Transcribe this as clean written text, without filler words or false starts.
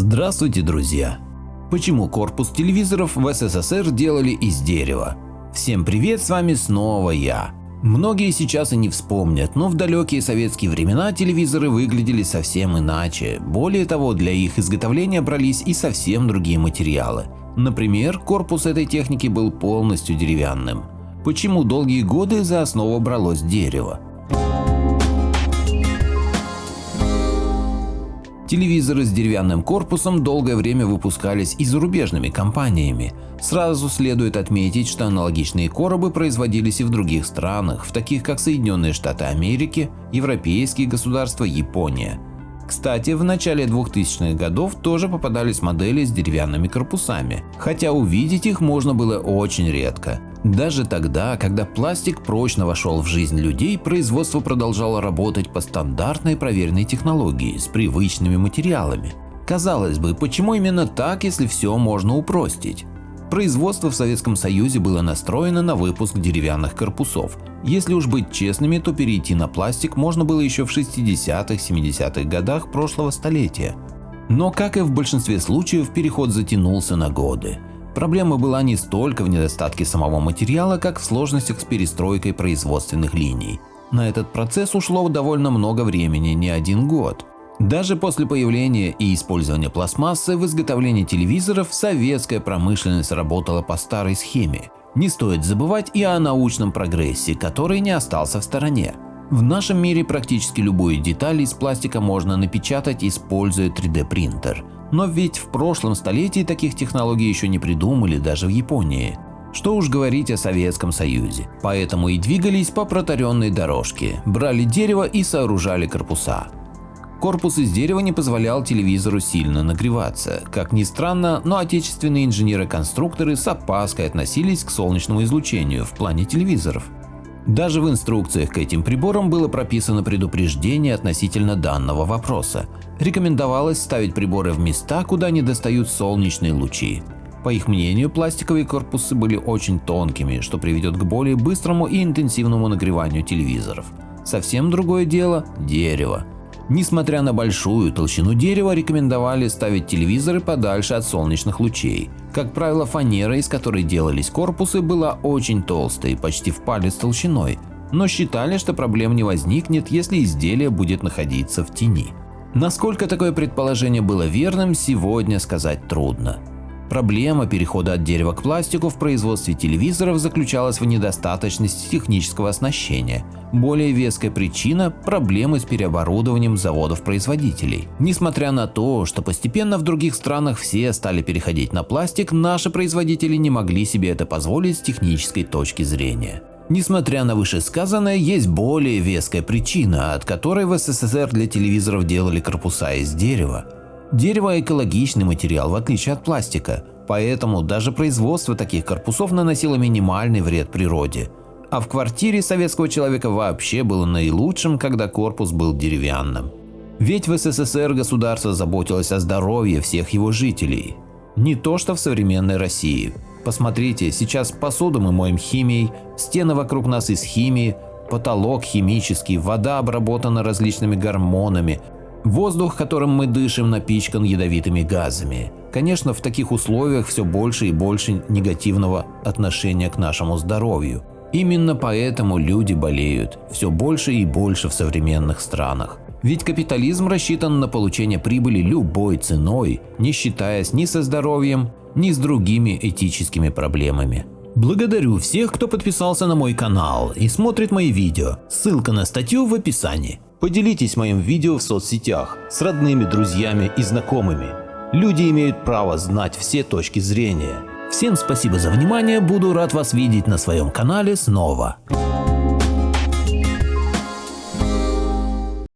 Здравствуйте, друзья! Почему корпус телевизоров в СССР делали из дерева? Всем привет, с вами снова я. Многие сейчас и не вспомнят, но в далекие советские времена телевизоры выглядели совсем иначе. Более того, для их изготовления брались и совсем другие материалы. Например, корпус этой техники был полностью деревянным. Почему долгие годы за основу бралось дерево? Телевизоры с деревянным корпусом долгое время выпускались и зарубежными компаниями. Сразу следует отметить, что аналогичные коробы производились и в других странах, в таких как Соединенные Штаты Америки, европейские государства, Япония. Кстати, в начале 2000-х годов тоже попадались модели с деревянными корпусами, хотя увидеть их можно было очень редко. Даже тогда, когда пластик прочно вошел в жизнь людей, производство продолжало работать по стандартной проверенной технологии с привычными материалами. Казалось бы, почему именно так, если все можно упростить? Производство в Советском Союзе было настроено на выпуск деревянных корпусов. Если уж быть честными, то перейти на пластик можно было еще в 60-70-х годах прошлого столетия. Но, как и в большинстве случаев, переход затянулся на годы. Проблема была не столько в недостатке самого материала, как в сложностях с перестройкой производственных линий. На этот процесс ушло довольно много времени, не один год. Даже после появления и использования пластмассы в изготовлении телевизоров советская промышленность работала по старой схеме. Не стоит забывать и о научном прогрессе, который не остался в стороне. В нашем мире практически любую деталь из пластика можно напечатать, используя 3D принтер. Но ведь в прошлом столетии таких технологий еще не придумали даже в Японии. Что уж говорить о Советском Союзе. Поэтому и двигались по протаренной дорожке, брали дерево и сооружали корпуса. Корпус из дерева не позволял телевизору сильно нагреваться. Как ни странно, но отечественные инженеры-конструкторы с опаской относились к солнечному излучению в плане телевизоров. Даже в инструкциях к этим приборам было прописано предупреждение относительно данного вопроса. Рекомендовалось ставить приборы в места, куда не достают солнечные лучи. По их мнению, пластиковые корпусы были очень тонкими, что приведет к более быстрому и интенсивному нагреванию телевизоров. Совсем другое дело – дерево. Несмотря на большую толщину дерева, рекомендовали ставить телевизоры подальше от солнечных лучей. Как правило, фанера, из которой делались корпусы, была очень толстой, почти в палец толщиной, но считали, что проблем не возникнет, если изделие будет находиться в тени. Насколько такое предположение было верным, сегодня сказать трудно. Проблема перехода от дерева к пластику в производстве телевизоров заключалась в недостаточности технического оснащения. Более веская причина – проблемы с переоборудованием заводов-производителей. Несмотря на то, что постепенно в других странах все стали переходить на пластик, наши производители не могли себе это позволить с технической точки зрения. Несмотря на вышесказанное, есть более веская причина, от которой в СССР для телевизоров делали корпуса из дерева. Дерево – экологичный материал, в отличие от пластика, поэтому даже производство таких корпусов наносило минимальный вред природе. А в квартире советского человека вообще было наилучшим, когда корпус был деревянным. Ведь в СССР государство заботилось о здоровье всех его жителей. Не то что в современной России. Посмотрите, сейчас посуду мы моем химией, стены вокруг нас из химии, потолок химический, вода обработана различными гормонами. Воздух, которым мы дышим, напичкан ядовитыми газами. Конечно, в таких условиях все больше и больше негативного отношения к нашему здоровью. Именно поэтому люди болеют все больше и больше в современных странах. Ведь капитализм рассчитан на получение прибыли любой ценой, не считаясь ни со здоровьем, ни с другими этическими проблемами. Благодарю всех, кто подписался на мой канал и смотрит мои видео. Ссылка на статью в описании. Поделитесь моим видео в соцсетях с родными, друзьями и знакомыми. Люди имеют право знать все точки зрения. Всем спасибо за внимание, буду рад вас видеть на своем канале снова.